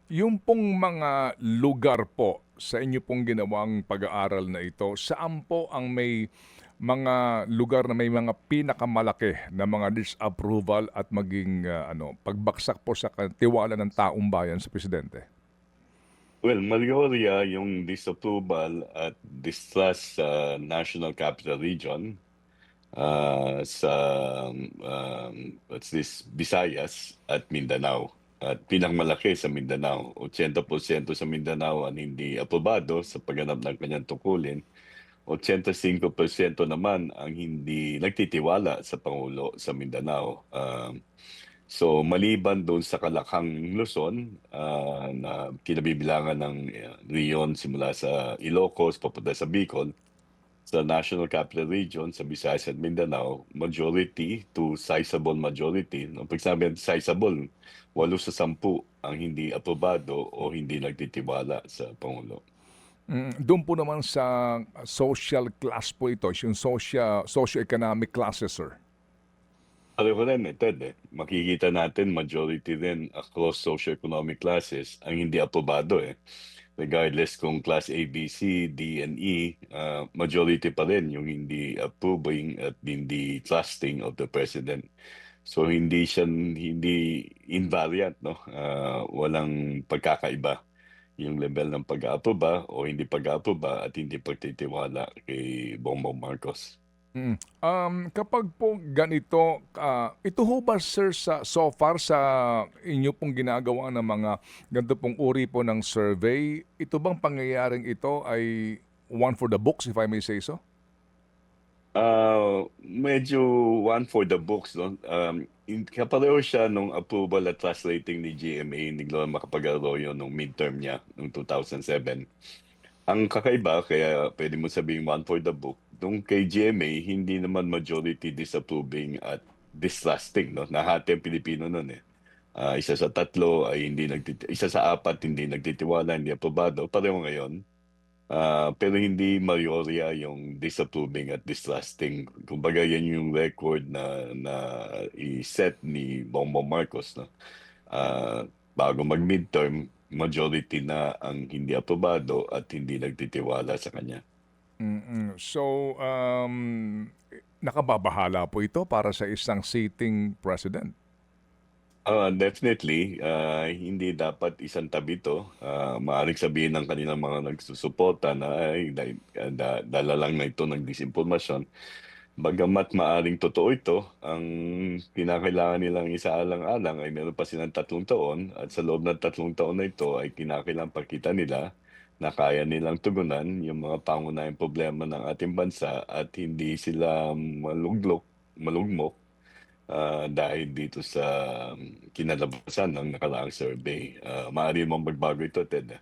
Yung pong mga lugar po sa inyo pong ginawang pag-aaral na ito, saan po ang may mga lugar na may mga pinakamalaki na mga disapproval at maging pagbaksak po sa tiwala ng taong bayan sa presidente? Well, Mayorya yung disapproval at distrust sa National Capital Region, sa what's this, Visayas at Mindanao. At pinakamalaki sa Mindanao, 80% sa Mindanao ang hindi aprobado sa pagganap ng kanyang tungkulin. 85% naman ang hindi nagtitiwala sa Pangulo sa Mindanao. So maliban doon sa Kalakhang, Luzon, na kinabibilangan ng Rion simula sa Ilocos papunta sa Bicol, sa National Capital Region, sa Visayas at Mindanao, majority to sizable majority. No? Pag sabi ng sizable, 8 sa 10 ang hindi aprobado o hindi nagtitiwala sa Pangulo. Doon po naman sa social class po ito, yung socio-economic classes, sir. Pareho rin Ted eh. Makikita natin majority din across socioeconomic classes ang hindi aprobado eh. Regardless kung class A, B, C, D, and E, majority pa rin yung hindi approving at hindi trusting of the president. So hindi invariant, no? Walang pagkakaiba yung level ng pag-aaproba o hindi pag-aaproba at hindi pagtitiwala kay Bongbong Marcos. Kapag po ganito, ito ho ba sir so far sa inyo pong ginagawa ng mga ganito pong uri po ng survey, ito bang pangyayaring ito ay one for the books if I may say so? Medyo one for the books, no? Kapareho siya nung approval at trust rating ni GMA, ni Gloria Macapagal-Arroyo nung midterm niya noong 2007. Ang kakaiba, kaya pwede mo sabihin one for the book, nung kay GMA, hindi naman majority disapproving at distrusting, no? Nahati ang Pilipino nun eh. Isa sa tatlo ay isa sa apat hindi nagtitiwala, hindi aprobado, pareho ngayon. Pero hindi mayorya yung disapproving at distrusting. Kumbaga yan yung record na i-set ni Bongbong Marcos, no? Bago mag-midterm, majority na ang hindi aprobado at hindi nagtitiwala sa kanya. So, nakababahala po ito para sa isang sitting president. Definitely, hindi dapat isang tabi to. Maaaring sabihin ng kanilang mga nagsusuporta na ay dala lang na ito ng disinformasyon. Bagamat maaring totoo ito, ang kinakailangan nilang isaalang-alang ay meron pa silang 3 taon at sa loob ng 3 taon na ito ay kinakailangan pakita nila na kaya nilang tugunan yung mga pangunahing problema ng ating bansa at hindi sila malugmok dahil dito sa kinalabasan ng nakaraang survey. Maaari mong magbago ito, Ted.